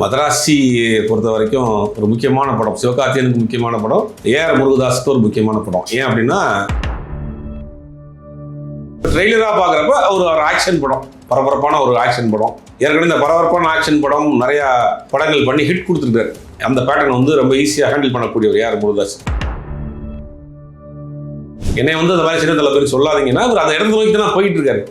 மதராசி பொறுத்த வரைக்கும் ஒரு முக்கியமான படம், சிவகார்த்திகேயனுக்கு முக்கியமான படம், ஏஆர் முருகதாஸுக்கு ஒரு முக்கியமான படம். ஏன் அப்படின்னா ட்ரெய்லராக பார்க்குறப்ப ஒரு ஆக்ஷன் படம், பரபரப்பான ஒரு ஆக்ஷன் படம். ஏற்கனவே இந்த பரபரப்பான ஆக்ஷன் படம் நிறையா படங்கள் பண்ணி ஹிட் கொடுத்துருக்காரு. அந்த பேட்டர்ன் வந்து ரொம்ப ஈஸியாக ஹேண்டில் பண்ணக்கூடிய ஒரு ஏஆர் முருகதாஸ். என்னை வந்து அந்த மாதிரி சின்ன தலை பேர் சொல்லாதீங்கன்னா அவர் அந்த இடத்த நோக்கி தான் போயிட்டு இருக்காரு.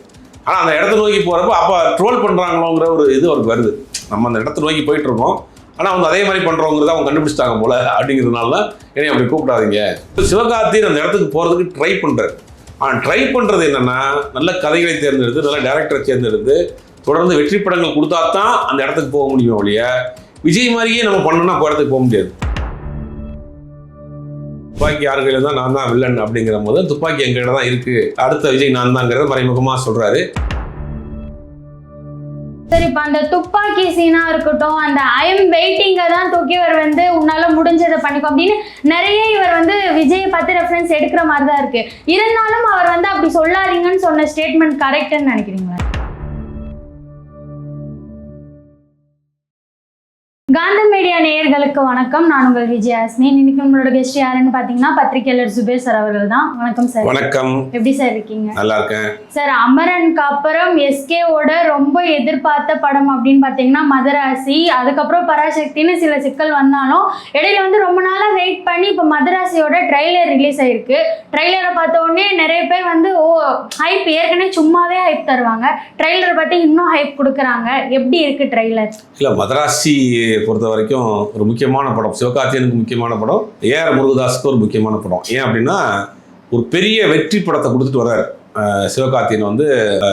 ஆனால் அந்த இடத்த நோக்கி போகிறப்ப அப்போ ட்ரோல் பண்ணுறாங்களோங்கிற ஒரு இது அவருக்கு வருது. நம்ம அந்த இடத்த நோக்கி போயிட்டு இருக்கோம், ஆனால் அவங்க அதே மாதிரி பண்ணுறவங்கிறத அவங்க கண்டுபிடிச்சிட்டாங்க போல அப்படிங்கிறதுனால தான் என்னை அப்படி கூப்பிடாதீங்க. சிவகார்த்திகேயன் அந்த இடத்துக்கு போகிறதுக்கு ட்ரை பண்ணுறாரு. ஆனால் ட்ரை பண்ணுறது என்னென்னா, நல்ல கதைகளை தேர்ந்தெடுத்து, நல்ல டேரக்டரை தேர்ந்தெடுத்து தொடர்ந்து வெற்றி படங்கள் கொடுத்தா தான் அந்த இடத்துக்கு போக முடியும் ஒழிய விஜய் மாதிரியே நம்ம பண்ணோம்னா அப்போ இடத்துக்கு போக முடியாது. துப்பாக்கி யார் கையில் தான் நான் தான் வில்லன் அப்படிங்கிற போது துப்பாக்கி எங்கிட்ட தான் இருக்குது, அடுத்த விஜய் நான் தாங்கிறத மறைமுகமாக சொல்கிறாரு. சரி, இப்போ அந்த துப்பாக்கி சீனா இருக்கட்டும், அந்த ஐ எம் வெயிட்டிங்கை தான் தூக்கி இவர் வந்து உன்னால முடிஞ்சதை பண்ணிக்கும் அப்படின்னு நிறைய இவர் வந்து விஜயை பார்த்து ரெஃபரன்ஸ் எடுக்கிற மாதிரி தான் இருக்கு. இருந்தாலும் அவர் வந்து அப்படி சொல்லாதீங்கன்னு சொன்ன ஸ்டேட்மெண்ட் கரெக்ட்னு நினைக்கிறீங்களா? காந்தம் மீடியா நேயர்களுக்கு வணக்கம். நான் உங்கள் விஜயாஸ்மி. இன்னைக்கு உங்களோட கெஸ்ட் யாருன்னு பார்த்தீங்கன்னா பத்திரிகையாளர் சுபேர் சார் அவர்கள் தான். வணக்கம் சார். வணக்கம். எப்படி சார் இருக்கீங்க? நல்லா இருக்கேன் சார். அமரனுக்கு அப்புறம் எஸ்கேவோட ரொம்ப எதிர்பார்த்த படம் அப்படின்னு பார்த்தீங்கன்னா மதராசி, அதுக்கப்புறம் பராசக்தின்னு சில சிக்கல் வந்தாலும் இடையில வந்து ரொம்ப நாளாக வெயிட் பண்ணி இப்போ மதராசியோட ட்ரைலர் ரிலீஸ் ஆயிருக்கு. ட்ரைலரை பார்த்த உடனே நிறைய பேர் வந்து ஹைப், ஏற்கனவே சும்மாவே ஹைப் தருவாங்க, ட்ரைலரை பார்த்து இன்னும் ஹைப் கொடுக்குறாங்க. எப்படி இருக்கு ட்ரைலர்? இல்லை, மதராசி பொறுத்த வரைக்கும் ஒரு முக்கியமான படம், சிவகார்த்திகேயனுக்கு முக்கியமான படம், ஏஆர் முருகதாஸுக்கு ஒரு முக்கியமான படம். ஏன் அப்படின்னா ஒரு பெரிய வெற்றி படத்தை கொடுத்துட்டு வர்றாரு சிவகார்த்திகேயன். வந்து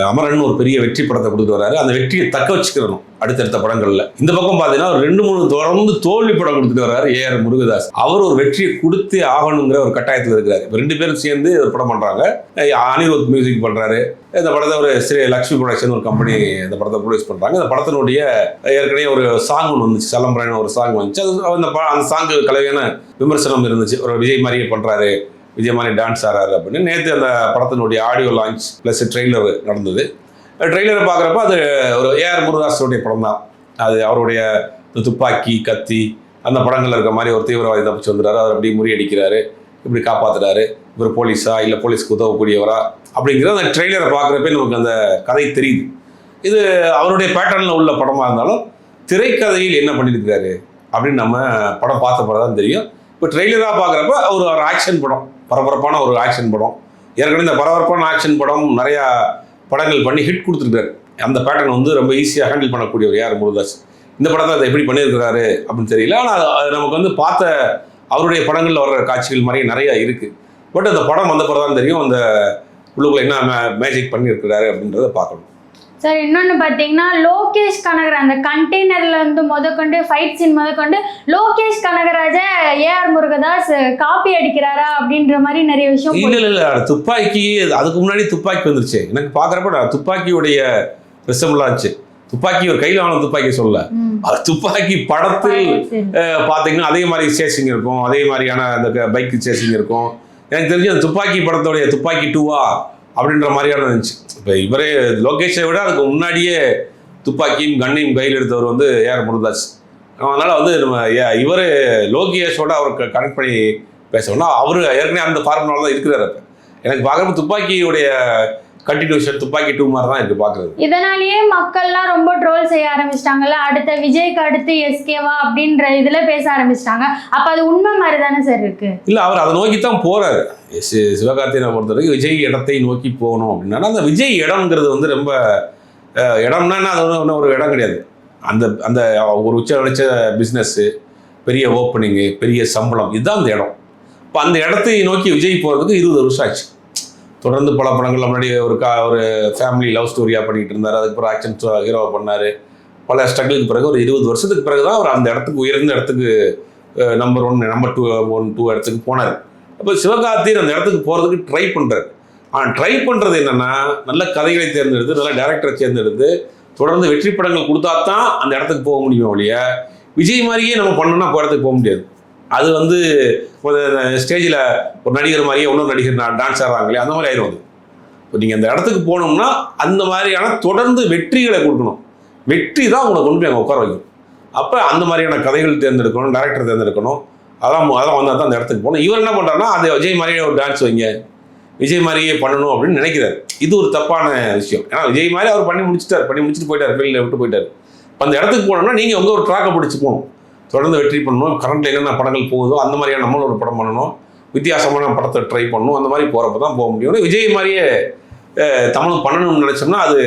அமரன் ஒரு பெரிய வெற்றி படத்தை கொடுத்துட்டு வர்றாரு. அந்த வெற்றியை தக்க வச்சுக்கிறணும் அடுத்தடுத்த படங்கள்ல. இந்த பக்கம் பார்த்தீங்கன்னா ஒரு 2-3 தொடர்ந்து தோல்வி படம் கொடுத்துட்டு வர்றாரு ஏஆர் முருகதாஸ். அவர் ஒரு வெற்றியை கொடுத்து ஆகணுங்கிற ஒரு கட்டாயத்தில் இருக்கிறாரு. 2 பேரும் சேர்ந்து ஒரு படம் பண்றாங்க. அனிருத் மியூசிக் பண்றாரு. இந்த படத்தை ஒரு லக்ஷ்மி ப்ரொடக்ஷன் ஒரு கம்பெனி இந்த படத்தை ப்ரொடியூஸ் பண்றாங்க. இந்த படத்தினுடைய ஏற்கனவே ஒரு சாங் ஒன்று வந்துச்சு, சலம்பரன் ஒரு சாங் வந்துச்சு. அந்த சாங்கு கலவையான விமர்சனம் இருந்துச்சு. ஒரு விஜய் மாதிரியே பண்றாரு, விஜய் மாதிரி டான்ஸ் ஆடுறாரு அப்படின்னு. நேற்று அந்த படத்தினுடைய ஆடியோ லான்ச் ப்ளஸ் ட்ரெய்லர் நடந்தது. ட்ரெய்லரை பார்க்குறப்ப அது ஒரு ஏஆர் முருகதாஸுடைய படம் தான். அது அவருடைய துப்பாக்கி, கத்தி, அந்த படங்களில் இருக்க மாதிரி ஒரு தீவிரவாதி தப்பிச்சு வந்துடுறாரு, அவர் அப்படி முறியடிக்கிறாரு, இப்படி காப்பாற்றுறாரு, இவர் போலீஸா இல்லை போலீஸ்க்கு உதவக்கூடியவரா அப்படிங்கிற அந்த ட்ரெய்லரை பார்க்குறப்ப நமக்கு அந்த கதை தெரியுது. இது அவருடைய பேட்டர்னில் உள்ள படமாக இருந்தாலும் திரைக்கதையில் என்ன பண்ணியிருக்கிறாரு அப்படின்னு நம்ம படம் பார்த்த பிறகு தான் தெரியும். இப்போ ட்ரெய்லராக பார்க்குறப்ப ஒரு ஆக்ஷன் படம், பரபரப்பான ஒரு ஆக்ஷன் படம். ஏற்கனவே இந்த பரபரப்பான ஆக்ஷன் படம் நிறையா படங்கள் பண்ணி ஹிட் கொடுத்துருக்காரு. அந்த பேட்டர்ன் வந்து ரொம்ப ஈஸியாக ஹேண்டில் பண்ணக்கூடிய ஒரு ஏஆர் முருகதாஸ். இந்த படத்தை அதை எப்படி பண்ணியிருக்கிறாரு அப்படின்னு தெரியல. ஆனால் நமக்கு வந்து பார்த்த அவருடைய படங்களில் வர்ற காட்சிகள் மாதிரி நிறையா இருக்குது. பட் அந்த படம் வந்த பிறகு தான் தெரியும் அந்த உள்ளுக்குள்ள என்ன மேஜிக் பண்ணியிருக்கிறாரு அப்படின்றத பார்க்கணும். சார், இன்னொன்று பார்த்தீங்கன்னா லோகேஷ் கனகராஜ் அந்த கண்டெய்னர்ல இருந்து முதற்கொண்டு ஃபைட் சீன் முதற்கொண்டு லோகேஷ் கனகராஜை ஏஆர் முருகதாஸ் காப்பி அடிக்கிறாரா அப்படின்ற மாதிரி நிறைய விஷயம். இல்லை, துப்பாக்கி அதுக்கு முன்னாடி துப்பாக்கி வந்துருச்சு. எனக்கு பார்க்குறப்ப துப்பாக்கியுடைய ரிசம்பிளாக இருந்துச்சு. துப்பாக்கி ஒரு கையில் வாங்கின துப்பாக்கி சொல்ல, துப்பாக்கி படத்தில் பார்த்தீங்கன்னா அதே மாதிரி சேசிங் இருக்கும், அதே மாதிரியான அந்த பைக் சேசிங் இருக்கும். எனக்கு தெரிஞ்சு அந்த துப்பாக்கி படத்துடைய துப்பாக்கி 2வா அப்படின்ற மாதிரியான இருந்துச்சு. இப்போ இவரே லோகேஷை விட அதுக்கு முன்னாடியே துப்பாக்கியும் கண்ணையும் கையில் எடுத்தவர் வந்து ஏஆர் முருகதாஸ். அதனால் வந்து நம்ம இவர் லோகேஷோட அவருக்கு கனெக்ட் பண்ணி பேசணும்னா அவர் ஏற்கனவே அந்த ஃபார்முலாவில் தான் இருக்கிறார். அப்போ எனக்கு பார்க்குறப்ப துப்பாக்கியுடைய கண்டினியூஷன் துப்பாக்கி 2 மாதிரி தான் இருக்குது பார்க்குறது. இதனாலேயே மக்கள்லாம் ரொம்ப ட்ரோல் செய்ய ஆரம்பிச்சிட்டாங்கல்ல, அடுத்த விஜய்க்கு அடுத்து எஸ்கேவா அப்படின்ற இதில் பேச ஆரம்பிச்சிட்டாங்க. அப்போ அது உண்மை மாதிரி தானே சார் இருக்கு? இல்லை, அவர் அதை நோக்கி தான் போகிறாரு. சிவகார்த்திகேயனை பொறுத்த வரைக்கும் விஜய் இடத்தை நோக்கி போகணும் அப்படின்னா அந்த விஜய் இடம்ங்கிறது வந்து ரொம்ப இடம்னா அது ஒன்றும் ஒரு இடம் கிடையாது. அந்த அந்த ஒரு உச்ச பிஸ்னஸ்ஸு, பெரிய ஓப்பனிங்கு, பெரிய சம்பளம், இதுதான் அந்த இடம். இப்போ அந்த இடத்தை நோக்கி விஜய் போகிறதுக்கு 20 வருஷம் ஆச்சு. தொடர்ந்து பல படங்கள் முன்னாடி ஒரு ஃபேமிலி லவ் ஸ்டோரியாக பண்ணிகிட்டு இருந்தார். அதுக்கப்புறம் ஆக்ஷன் ஹீரோவாக பண்ணார். பல ஸ்ட்ரகிளுக்கு பிறகு ஒரு 20 வருஷத்துக்கு பிறகு தான் அவர் அந்த இடத்துக்கு உயர்ந்த இடத்துக்கு நம்பர் 1, நம்பர் 2 இடத்துக்கு போனார். அப்போ சிவகார்த்திகேயன் அந்த இடத்துக்கு போகிறதுக்கு ட்ரை பண்ணுறாரு. ஆனால் ட்ரை பண்ணுறது என்னென்னா, நல்ல கதைகளை தேர்ந்தெடுத்து, நல்ல டேரக்டரை தேர்ந்தெடுத்து தொடர்ந்து வெற்றி படங்கள் கொடுத்தா தான் அந்த இடத்துக்கு போக முடியும் ஒழிய விஜய் மாதிரியே நம்ம பண்ணோம்னா அப்போ இடத்துக்கு போக முடியாது. அது வந்து ஸ்டேஜில் ஒரு நடிகர் மாதிரியே இன்னொரு நடிகர் டான்ஸ் ஆடுறாங்களே அந்த மாதிரி ஆயிரும். அது இப்போ நீங்கள் அந்த இடத்துக்கு போகணும்னா அந்த மாதிரியான தொடர்ந்து வெற்றிகளை கொடுக்கணும். வெற்றி தான் உங்களை கொண்டு போய் அங்கே உட்கார வைக்கும். அப்போ அந்த மாதிரியான கதைகள் தேர்ந்தெடுக்கணும், டைரக்டர் தேர்ந்தெடுக்கணும். அதெல்லாம் வந்தால் தான் அந்த இடத்துக்கு போகணும். இவர் என்ன பண்ணுறாருன்னா, அது விஜய் மாதிரியே ஒரு டான்ஸ் வைங்க, விஜய் மாதிரியே பண்ணணும் அப்படின்னு நினைக்கிறார். இது ஒரு தப்பான விஷயம். ஏன்னா விஜய் மாதிரி அவர் பண்ணி முடிச்சுட்டு போயிட்டார், ஃபீல்டில் விட்டு போயிட்டார். அந்த இடத்துக்கு போனோம்னா நீங்கள் உங்கள் ஒரு ட்ராக்கை பிடிச்சி போகணும், தொடர்ந்து வெற்றி பண்ணணும். கரண்ட்டில் என்னென்ன படங்கள் போகுதோ அந்த மாதிரியான நம்மளும் ஒரு படம் பண்ணணும், வித்தியாசமான படத்தை ட்ரை பண்ணணும். அந்த மாதிரி போகிறப்ப தான் போக முடியும். விஜய் மாதிரியே தமிழ் பண்ணணும்னு நினச்சோம்னா அது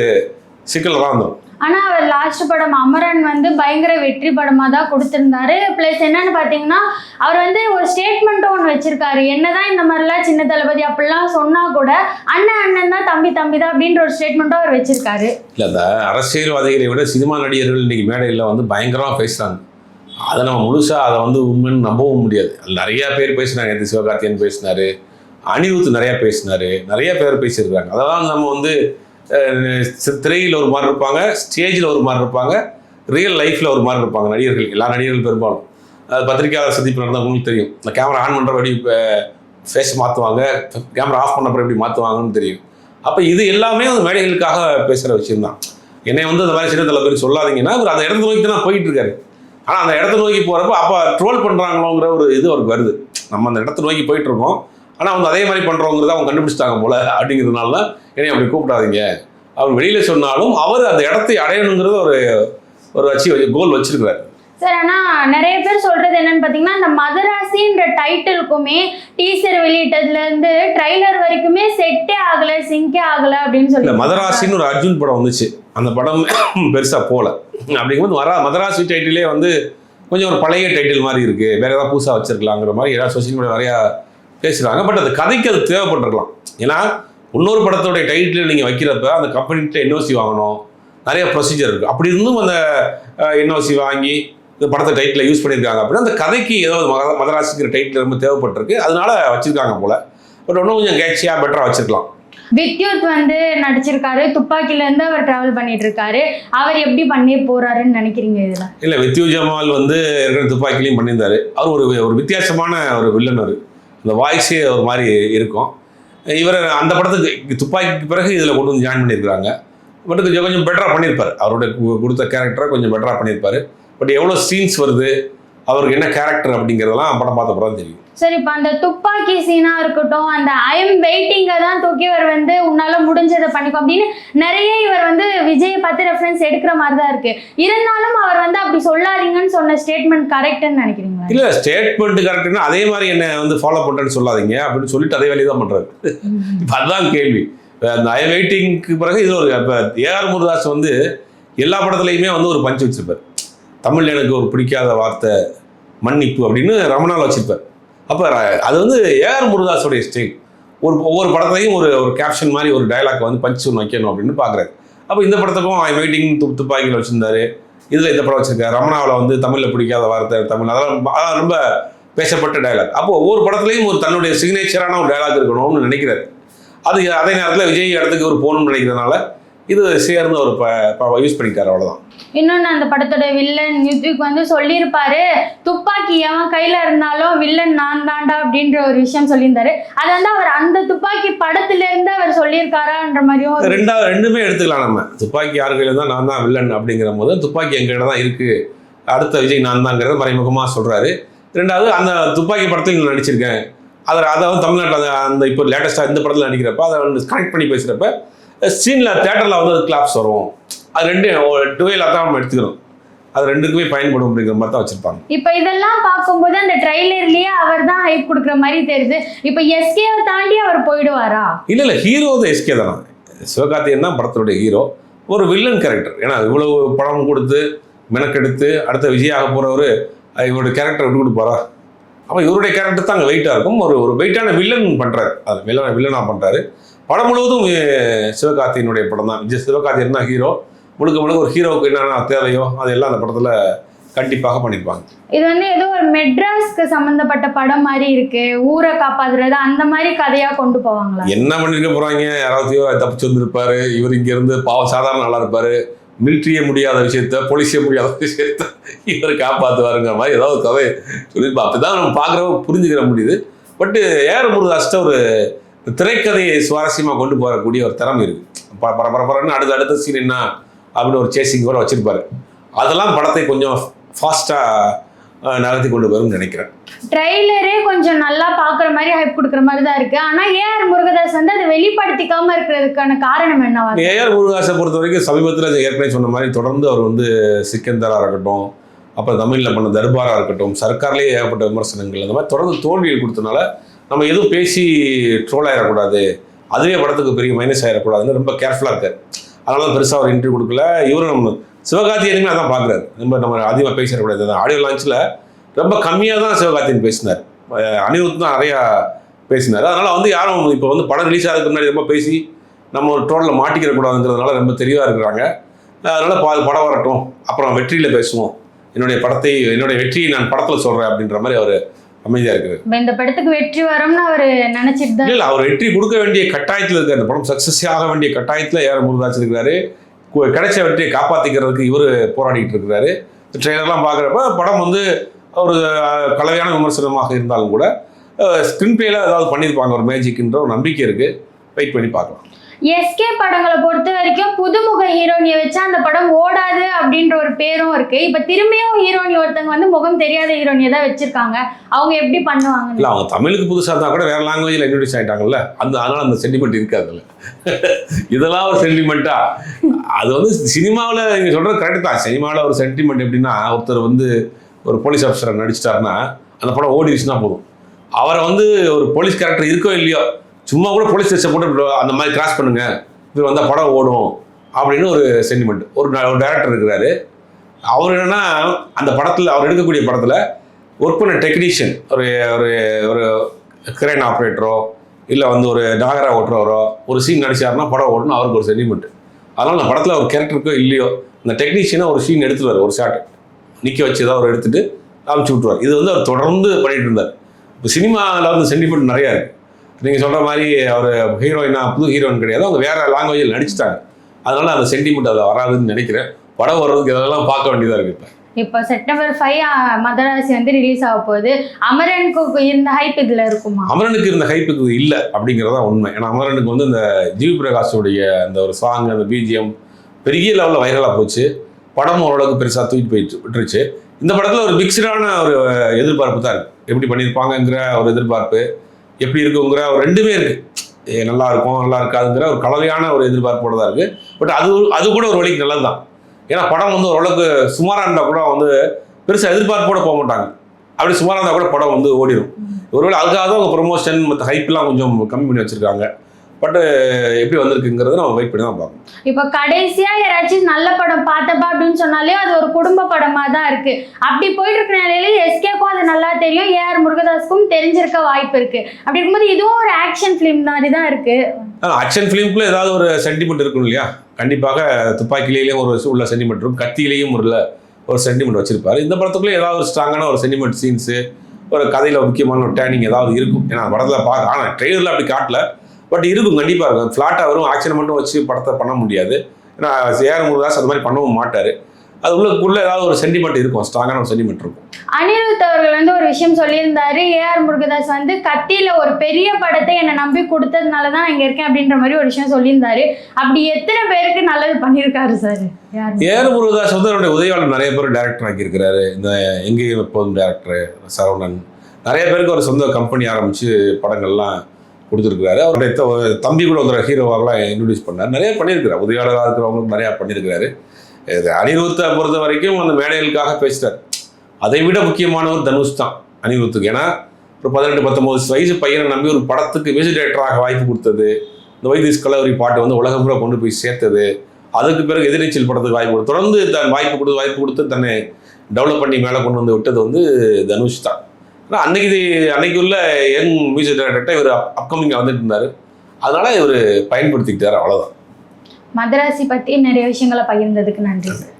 சிக்கலில் தான் வந்துடும். ஆனா அவர் லாஸ்ட் படம் அமரன் வந்து பயங்கர வெற்றி படமா தான் கொடுத்திருந்தாரு. பிளஸ் என்னன்னு பாத்தீங்கன்னா அவர் வந்து ஒரு ஸ்டேட்மெண்ட்டும் ஒன்று வச்சிருக்காரு. என்னதான் இந்த மாதிரிலாம் சின்ன தளபதி அப்படிலாம் சொன்னா கூட அண்ணன் தான் தம்பி தான் அப்படின்ற ஒரு ஸ்டேட்மெண்ட்டும் அவர் வச்சிருக்காரு. இல்லை, அந்த அரசியல்வாதிகளை விட சினிமா நடிகர்கள் இன்னைக்கு மேடையில் வந்து பயங்கரமாக பேசுகிறாங்க. அதை நம்ம முழுசாக அதை வந்து உண்மைன்னு நம்பவும் முடியாது. நிறையா பேர் பேசினாங்க. நேற்று சிவகார்த்தியன் பேசினார், அனிருத் நிறையா பேசினார், நிறைய பேர் பேசியிருக்காங்க. அதெல்லாம் நம்ம வந்து திரையில் ஒரு மாதிரி இருப்பாங்க, ஸ்டேஜில் ஒரு மாதிரி இருப்பாங்க, ரியல் லைஃப்பில் ஒரு மாதிரி இருப்பாங்க நடிகர்கள். எல்லா நடிகர்கள் பெரும்பாலும் அது பத்திரிக்கையாளர் சந்திப்பு நடந்தால் உங்களுக்கு தெரியும். இந்த கேமரா ஆன் பண்ணுறப்ப எப்படி ஃபேஸ் மாற்றுவாங்க, கேமரா ஆஃப் பண்ணப்போ எப்படி மாற்றுவாங்கன்னு தெரியும். அப்போ இது எல்லாமே அந்த மேடைகளுக்காக பேசுகிற விஷயம்தான். என்னை வந்து அந்த மாதிரி சின்ன தலைவர் சொல்லாதீங்கன்னா அவர் அந்த இடத்த நோக்கி தான் போயிட்டு இருக்காரு. ஆனால் அந்த இடத்த நோக்கி போகிறப்ப அப்போ ட்ரோல் பண்ணுறாங்களோங்கிற ஒரு இது அவருக்கு வருது. நம்ம அந்த இடத்த நோக்கி போயிட்டு இருக்கோம், ஆனால் அவங்க அதே மாதிரி பண்ணுறவங்கிறத அவங்க கண்டுபிடிச்சிட்டாங்க போல அப்படிங்கிறதுனால தான் என்னை அப்படி கூப்பிடாதீங்க. அவர் வெளியில் சொன்னாலும் அவர் அந்த இடத்தை அடையணுங்கிறது ஒரு கோல் வச்சிருக்கிறார் சார். ஆனால் நிறைய பேர் சொல்றது என்னன்னு பார்த்தீங்கன்னா, இந்த மதராசின்ற டைட்டிலுக்குமே டீசர் வெளியிட்டதுலேருந்து ட்ரைலர் வரைக்குமே செட்டே ஆகலை, சிங்கே ஆகலை அப்படின்னு சொல்லி. மதராசின்னு ஒரு அர்ஜுன் படம் வந்துச்சு, அந்த படம் பெருசாக போகல. அப்படிங்கும்போது மதராசி டைட்டிலே வந்து கொஞ்சம் ஒரு பழைய டைட்டில் மாதிரி இருக்குது, வேறு ஏதாவது புதுசாக வச்சிருக்கலாங்கிற மாதிரி ஏதாவது சோசியல் மீடியா நிறையா பேசுகிறாங்க. பட் அது கதைக்கு அது தேவைப்பட்டிருக்கலாம். ஏன்னா இன்னொரு படத்தோடைய டைட்டில் நீங்கள் வைக்கிறப்ப அந்த கம்பெனிகிட்ட என்ஓசி வாங்கணும், நிறைய ப்ரொசீஜர் இருக்குது. அப்படி இருந்தும் அந்த என்ஓசி வாங்கி இந்த படத்தை டைட்டில் யூஸ் பண்ணியிருக்காங்க அப்படின்னா அந்த கதைக்கு ஏதாவது மதராசிங்கிற டைட்டில் ரொம்ப தேவைப்பட்டிருக்கு, அதனால வச்சுருக்காங்க போல். பட் இன்னும் கொஞ்சம் கேட்சியாக பெட்டராக வச்சுருக்கலாம். வித்யுத் வந்து நடிச்சிருக்காரு, துப்பாக்கிலேருந்து அவர் ட்ராவல் பண்ணிட்டு இருக்காரு. அவர் எப்படி பண்ணி போறாருன்னு நினைக்கிறீங்க இதில்? இல்லை, வித்யுத் ஜமால் வந்து ஏற்கனவே துப்பாக்கிலையும் பண்ணியிருந்தாரு. அவர் ஒரு வித்தியாசமான ஒரு வில்லன். அந்த வாய்ஸே ஒரு மாதிரி இருக்கும். இவர் அந்த படத்துக்கு துப்பாக்கிக்கு பிறகு இதில் கொண்டு வந்து ஜாயின் பண்ணியிருக்கிறாங்க. பட் கொஞ்சம் பெட்டராக பண்ணியிருப்பார். அவருடைய கொடுத்த கேரக்டரை கொஞ்சம் பெட்டராக பண்ணியிருப்பார். பட் எவ்வளோ சீன்ஸ் வருது, அவருக்கு என்ன கேரக்டர் அப்படிங்கிறதெல்லாம் படம் பார்த்த பிறகு தெரியும். சரி, இப்போ அந்த துப்பாக்கி சீனா இருக்கட்டும், அந்த ஐ எம் வெயிட்டிங்கை தான் தூக்கி இவர் வந்து உன்னால முடிஞ்சதை பண்ணிக்கும் அப்படின்னு நிறைய இவர் வந்து விஜயை பார்த்து ரெஃபரன்ஸ் எடுக்கிற மாதிரி தான் இருக்கு. இருந்தாலும் அவர் வந்து அப்படி சொல்லாதீங்கன்னு சொன்ன ஸ்டேட்மெண்ட் கரெக்ட்னு நினைக்கிறீங்களா? இல்லை, ஸ்டேட்மெண்ட் கரெக்டுன்னா அதே மாதிரி என்ன வந்து ஃபாலோ பண்ணுறேன்னு சொல்லாதீங்க அப்படின்னு சொல்லிட்டு அதே வேலையை தான் பண்ணுறாரு. இப்போ அதுதான் கேள்வி. அந்த ஐ வெயிட்டிங்க்கு பிறகு இதில் ஒரு இப்போ ஏஆர் முருகதாஸ் வந்து எல்லா படத்துலையுமே வந்து ஒரு பஞ்சு வச்சிருப்பார். தமிழ் எனக்கு ஒரு பிடிக்காத வார்த்தை மன்னிப்பு அப்படின்னு ரமணாவில் வச்சிருப்பார். அப்போ அது வந்து ஏஆர் முருகதாஸோடைய ஸ்டைல். ஒவ்வொரு படத்துலையும் ஒரு கேப்ஷன் மாதிரி ஒரு டைலாக் வந்து பஞ்சு ஒன்று வைக்கணும் அப்படின்னு பார்க்குறாரு. அப்போ இந்த படத்துக்கும் ஐ வெயிட்டிங் துப்பாக்கியில் வச்சுருந்தாரு, இதில் இந்த படம் வச்சுருக்காரு. ரமணாவில் வந்து தமிழில் பிடிக்காத வார்த்தை தமிழ், அதெல்லாம் ரொம்ப பேசப்பட்ட டைலாக். அப்போ ஒவ்வொரு படத்துலையும் ஒரு தன்னுடைய சிக்னேச்சரான ஒரு டைலாக் இருக்கணும்னு நினைக்கிறார். அதே நேரத்தில் விஜய் இடத்துக்கு ஒரு போகணும்னு நினைக்கிறதுனால இது சேர்ந்து ஒரு யூஸ் பண்ணிட்டார், அவ்வளோதான். இன்னொன்று, அந்த படத்தோட வில்லன் யுத்விக் வந்து சொல்லியிருப்பாரு, துப்பாக்கி அவன் கையில் இருந்தாலும் வில்லன் நான் தாண்டா அப்படின்ற ஒரு விஷயம் சொல்லியிருந்தாரு. அது வந்து அவர் அந்த துப்பாக்கி படத்திலேருந்து அவர் சொல்லியிருக்காரான்ற மாதிரியும் ரெண்டுமே எடுத்துக்கலாம். நம்ம துப்பாக்கி யார் கையில் இருந்தால் நான் தான் வில்லன் அப்படிங்கிற போது துப்பாக்கி எங்கிட்ட தான் இருக்குது, அடுத்த விஜய் நான் தாங்கிறத மறைமுகமாக சொல்கிறாரு. ரெண்டாவது, அந்த துப்பாக்கி படத்தில் நான் நடிச்சிருக்கேன், அதை வந்து தமிழ்நாட்டில் அந்த இப்போ லேட்டஸ்ட்டாக இந்த படத்தில் நடிக்கிறப்ப அதை வந்து கனெக்ட் பண்ணி பேசுகிறப்ப சீனில் தேட்டரில் வந்து அது கிளாப்ஸ் வரும். அது ரெண்டும் டுவேலாக தான் நம்ம எடுத்துக்கிறோம். அது ரெண்டுக்குமே பயன்படும் அப்படிங்கிற மாதிரி தான் வச்சிருப்பாங்க. இப்போ இதெல்லாம் பார்க்கும்போது அந்த ட்ரைலர்லேயே அவர் தான் ஹைப் கொடுக்குற மாதிரி தெரியுது. இப்போ எஸ்கேவை தாண்டி அவர் போயிடுவாரா? இல்லை, ஹீரோ தான் எஸ்கே தானே. சிவகார்த்தியன் தான் படத்தினுடைய ஹீரோ, ஒரு வில்லன் கேரக்டர். ஏன்னா இவ்வளவு படம் கொடுத்து மெனக்கெடுத்து அடுத்த விஜயாக போகிறவர் இவருடைய கேரக்டர் விட்டு கொடுப்பாரா? அப்போ இவருடைய கேரக்டர் தான் அங்கே வெயிட்டாக இருக்கும். ஒரு வெயிட்டான வில்லன் பண்ணுறாரு, அது வில்லனாக பண்ணுறாரு. படம் முழுவதும் சிவகார்த்தியனுடைய படம் தான். சிவகார்த்தியன் தான் ஹீரோ. முழுக்க ஒரு ஹீரோவுக்கு என்னென்ன தேவையோ அதெல்லாம் அந்த படத்தில் கண்டிப்பாக பண்ணியிருப்பாங்க. இது வந்து ஏதோ ஒரு மெட்ராஸ்க்கு சம்மந்தப்பட்ட படம் மாதிரி இருக்கு, ஊரை காப்பாத்துறது அந்த மாதிரி கதையாக கொண்டு போவாங்களா? என்ன பண்ணிருக்க போகிறாங்க, யாராவது தப்பிச்சு வந்திருப்பாரு, இவர் இங்கேருந்து சாதாரண நல்லா இருப்பார், மிலிட்ரியே முடியாத விஷயத்த போலீஸே முடியாத விஷயத்த இவர் காப்பாற்றுவாருங்கிற மாதிரி ஏதாவது கதை சொல்லியிருப்பா. அப்படி தான் நம்ம பார்க்குறவங்க புரிஞ்சுக்கிற முடியுது. பட்டு ஏஆர் முருகதாஸ்ட்ட ஒரு திரைக்கதையை சுவாரஸ்யமாக கொண்டு போகக்கூடிய ஒரு திறமை இருக்குது. பரபரன்னு அடுத்த சீன் என்ன அப்படின்னு ஒரு சேசிங் கூட வச்சுருப்பாரு. அதெல்லாம் படத்தை கொஞ்சம் ஃபாஸ்ட்டாக நகர்த்தி கொண்டு வரும்னு நினைக்கிறேன். ட்ரெய்லரே கொஞ்சம் நல்லா பார்க்குற மாதிரி ஹைப் கொடுக்குற மாதிரி தான் இருக்கு. ஆனால் ஏஆர் முருகதாஸ் வந்து அதை வெளிப்படுத்திக்காம இருக்கிறதுக்கான காரணம் என்னவா? ஏஆர் முருகதாஸை பொறுத்த வரைக்கும் சமீபத்தில் ஏற்கனவே சொன்ன மாதிரி தொடர்ந்து அவர் வந்து சிக்கந்தராக இருக்கட்டும், அப்புறம் தமிழில் பண்ண தர்பாராக இருக்கட்டும், சர்க்கார்லேயே ஏகப்பட்ட விமர்சனங்கள் அந்த மாதிரி தொடர்ந்து தோல்வியை கொடுத்தனால நம்ம எதுவும் பேசி ட்ரோல் ஆகிடக்கூடாது, அதுவே படத்துக்கு பெரிய மைனஸ் ஆகிடக்கூடாதுன்னு ரொம்ப கேர்ஃபுல்லாக இருக்கார். அதனால பெருசாக அவர் இன்டர்வியூ கொடுக்கல. இவரும் நம்ம சிவகார்த்திகேயனுமே அதான் பார்க்குறாரு, நம்ம அதிகமாக பேசிடக்கூடாது. ஆடியோ லான்ச்சில் ரொம்ப கம்மியாக தான் சிவகார்த்திகேயன் பேசினார், அனிருத் தான் நிறையா பேசினார். அதனால் வந்து யாரும் இப்போ வந்து படம் ரிலீஸ் ஆகிறதுக்கு முன்னாடி ரொம்ப பேசி நம்ம ஒரு ட்ரோலில் மாட்டிக்கிறக்கூடாதுங்கிறதுனால ரொம்ப தெளிவாக இருக்கிறாங்க. அதனால் படம் வரட்டும், அப்புறம் வெற்றியில் பேசுவோம், என்னுடைய வெற்றியை நான் படத்தில் சொல்கிறேன் அப்படின்ற மாதிரி அவர் அமைதியாக இருக்குது. இந்த படத்துக்கு வெற்றி வரும்னு அவர் நினச்சிட்டு தான் இல்லை, அவர் வெற்றி கொடுக்க வேண்டிய கட்டாயத்தில் இருக்கார். இந்த படம் சக்ஸஸ் ஆக வேண்டிய கட்டாயத்தில் ஏஆர் முருகதாஸ் இருக்கிறாரு. கிடைச்ச வெற்றியை காப்பாற்றிக்கிறதுக்கு இவர் போராடிட்டு இருக்கிறாரு. ட்ரெய்லர்லாம் பார்க்குறப்ப படம் வந்து ஒரு கலவையான விமர்சனமாக இருந்தாலும் கூட ஸ்க்ரீன் பிளேல ஏதாவது பண்ணியிருப்பாங்க ஒரு மேஜிக்ன்ற ஒரு நம்பிக்கை இருக்குது. வெயிட் பண்ணி பார்க்கலாம். எஸ்கே படங்களை பொறுத்த வரைக்கும் புதுமுக ஹீரோனியை வச்சா அந்த படம் ஓடாது அப்படின்ற ஒரு பேரும் இருக்கு. இப்ப திரும்பியும் ஹீரோனி ஒருத்தவங்க வந்து முகம் தெரியாத ஹீரோனியை தான் வச்சிருக்காங்க. அவங்க எப்படி பண்ணுவாங்க? இல்லை, அவங்க தமிழுக்கு புதுசாக இருந்தால் கூட வேற லாங்குவேஜில் இன்ட்ரடியூஸ் ஆகிட்டாங்கல்ல, அதனால அந்த சென்டிமெண்ட் இருக்காதுல்ல. இதெல்லாம் ஒரு சென்டிமெண்ட்டா? அது வந்து சினிமாவில் நீங்கள் சொல்கிறது கரெக்ட் தான். சினிமாவில் ஒரு சென்டிமெண்ட் எப்படின்னா, ஒருத்தர் வந்து ஒரு போலீஸ் ஆஃபீஸரை நடிச்சிட்டாருன்னா அந்த படம் ஓடிடுச்சுன்னா போதும். அவரை வந்து ஒரு போலீஸ் கேரக்டர் இருக்கோ இல்லையோ, சும்மா கூட போலீஸ் ஸ்டேஷன் போட்டு அந்த மாதிரி கிராஸ் பண்ணுங்க, இது வந்தால் படம் ஓடும் அப்படின்னு ஒரு சென்டிமெண்ட். ஒரு டைரக்டர் இருக்கிறாரு, அவர் என்னன்னா அந்த படத்தில் அவர் எடுக்கக்கூடிய படத்தில் ஒர்க் பண்ண டெக்னீஷியன் ஒரு ஒரு ஒரு கிரேன் ஆப்ரேட்டரோ இல்லை வந்து ஒரு நாகரா ஓட்டுறவரோ ஒரு சீன் நடிச்சாருன்னா படம் ஓடணும், அவருக்கு ஒரு சென்டிமெண்ட். அதனால் அந்த படத்தில் ஒரு கேரக்டருக்கோ இல்லையோ அந்த டெக்னீஷியனை ஒரு சீன் எடுத்துருவார், ஒரு ஷாட் நிற்க வச்சு ஏதாவது அவர் எடுத்துகிட்டு காமிச்சு விட்டுருவார். இது வந்து அவர் தொடர்ந்து பண்ணிட்டு இருந்தார். இப்போ சினிமாவில் வந்து சென்டிமெண்ட் நிறையா இருக்குது. நீங்கள் சொல்கிற மாதிரி அவர் ஹீரோயினா புது ஹீரோயின் கிடையாது, அவங்க வேறு லாங்குவேஜில் நடிச்சிட்டாங்க. அதனால் அந்த சென்டிமெண்ட் அதில் வராதுன்னு நினைக்கிறேன். படம் வர்றதுக்கு இதெல்லாம் பார்க்க வேண்டியதாக இருக்குது. இப்போ செப்டம்பர் 5 மதராசி வந்து ரிலீஸ் ஆக போகுது. அமரனுக்கு இருந்த ஹைப் இதில் இருக்குமா? அமரனுக்கு இருந்த ஹைப்புக்கு இல்லை அப்படிங்கிறதா உண்மை. ஏன்னா அமரனுக்கு வந்து இந்த ஜிவி பிரகாஷோடைய அந்த ஒரு சாங், அந்த பிஜிஎம் பெரிய லெவலில் வைரலாக போச்சு. படம் ஓரளவுக்கு பெருசாக தூக்கி போயிட்டு விட்டுருச்சு. இந்த படத்தில் ஒரு மிக்சடான ஒரு எதிர்பார்ப்பு தான் இருக்குது. எப்படி பண்ணியிருப்பாங்கங்கிற ஒரு எதிர்பார்ப்பு, எப்படி இருக்குங்கிற ஒரு ரெண்டுமே இருக்குது. நல்லா இருக்கும் நல்லா இருக்காதுங்கிற ஒரு கலவையான ஒரு எதிர்பார்ப்போடு தான் இருக்குது. பட் அது கூட ஒரு வழிக்கு நல்லது தான். ஏன்னா படம் வந்து ஓரளவுக்கு சுமாராக இருந்தால் கூட வந்து பெருசாக எதிர்பார்ப்போடு போக மாட்டாங்க. அப்படி சுமாராக இருந்தால் கூட படம் வந்து ஓடிடும். ஒருவேளை அதுக்காக தான் அவங்க ப்ரொமோஷன் மற்ற ஹைப்லாம் கொஞ்சம் கம்மி பண்ணி வச்சுருக்காங்க. பட் எப்படி வந்திருக்குங்கிறத நம்ம வெயிட் பண்ணி தான் பார்க்கணும். இப்போ கடைசியாக யாராச்சும் நல்ல படம் பார்த்தப்பா அப்படின்னு சொன்னாலே அது ஒரு குடும்ப படமாக தான் இருக்கு. அப்படி போயிட்டு இருக்கிற நிலையில எஸ்கேக்கும் அது நல்லா தெரியும், ஏஆர் முருகதாஸ்க்கும் தெரிஞ்சிருக்க வாய்ப்பு இருக்கு. அப்படி இருக்கும்போது இதுவும் ஒரு ஆக்ஷன் ஃபிலிம் மாதிரி தான் இருக்கு. ஆக்ஷன் ஃபிலிம்குள்ள ஏதாவது ஒரு சென்டிமெண்ட் இருக்கும் இல்லையா? கண்டிப்பாக துப்பாக்கிலேயும் ஒரு உள்ள சென்டிமெண்ட் இருக்கும், கத்தியிலையும் ஒரு சென்டிமெண்ட் வச்சிருப்பாரு. இந்த படத்துக்குள்ளே ஏதாவது ஒரு ஸ்ட்ராங்கான ஒரு சென்டிமெண்ட் சீன்ஸு, ஒரு கதையில் முக்கியமான ஒரு டேர்னிங் ஏதாவது இருக்கும். ஏன்னா படத்தில் பார்க்க ஆனால் ட்ரெய்லரில் அப்படி காட்டல, பட் இருக்கும், கண்டிப்பாக இருக்கும். ஃப்ளாட்டாக வரும், ஆக்ஷனை மட்டும் வச்சு படத்தை பண்ண முடியாது. ஏன்னா ஏஆர் முருகதாஸ் அது மாதிரி பண்ணவும் மாட்டார். அது உள்ளுக்குள்ளே ஏதாவது ஒரு சென்டிமெண்ட் இருக்கும், ஸ்ட்ராங்கான ஒரு சென்டிமெண்ட் இருக்கும். அனிருத் அவர்கள் வந்து ஒரு விஷயம் சொல்லியிருந்தாரு, ஏஆர் முருகதாஸ் வந்து கத்தியில ஒரு பெரிய படத்தை என்னை நம்பி கொடுத்ததுனால தான் இங்கே இருக்கேன் அப்படின்ற மாதிரி ஒரு விஷயம் சொல்லியிருந்தாரு. அப்படி எத்தனை பேருக்கு நல்லது பண்ணியிருக்காரு சார் ஏஆர் முருகதாஸ்? வந்து என்னுடைய உதவியாளர் நிறைய பேர் டேரக்டர் ஆக்கியிருக்கிறாரு. இந்த எங்கேயும் எப்போதும் டேரக்டர் சரவணன், நிறைய பேருக்கு ஒரு சொந்த கம்பெனி ஆரம்பித்து படங்கள்லாம் கொடுத்துருக்காரு. அவருடைய தம்பி கூட ஒரு ஹீரோவாகலாம் இன்ட்ரடியூஸ் பண்ணார். நிறைய பண்ணியிருக்கிறார், உதவியாளராக இருக்கிறவங்களுக்கு நிறையா பண்ணியிருக்கிறாரு. இது அனிருத்தை பொறுத்த வரைக்கும் அந்த மேடைகளுக்காக பேசுகிறார். அதை விட முக்கியமானவர் தனுஷ் தான் அனிருத்துக்கு. ஏன்னா ஒரு 18-19 வயசு பையனை நம்பி ஒரு படத்துக்கு மியூசிக் டைரக்டராக வாய்ப்பு கொடுத்தது, இந்த வைத்திஸ் கலவரி பாட்டு வந்து உலகம் பூரா கொண்டு போய் சேர்த்தது, அதுக்கு பிறகு எதிர்நீச்சல் படத்துக்கு வாய்ப்பு கொடுத்து தொடர்ந்து தன் வாய்ப்பு கொடுத்து தன்னை டெவலப் பண்ணி மேலே கொண்டு வந்து விட்டது வந்து தனுஷ் தான். ஆனால் அன்னைக்கு உள்ள யங் மியூசிக் டைரக்டர்கிட்ட இவர் அப்கமிங்காக வந்துட்டு இருந்தார். அதனால் இவர் பயன்படுத்திக்கிட்டார், அவ்வளோதான். மதராசி பற்றி நிறைய விஷயங்களை பகிர்ந்ததுக்கு நன்றி சார்.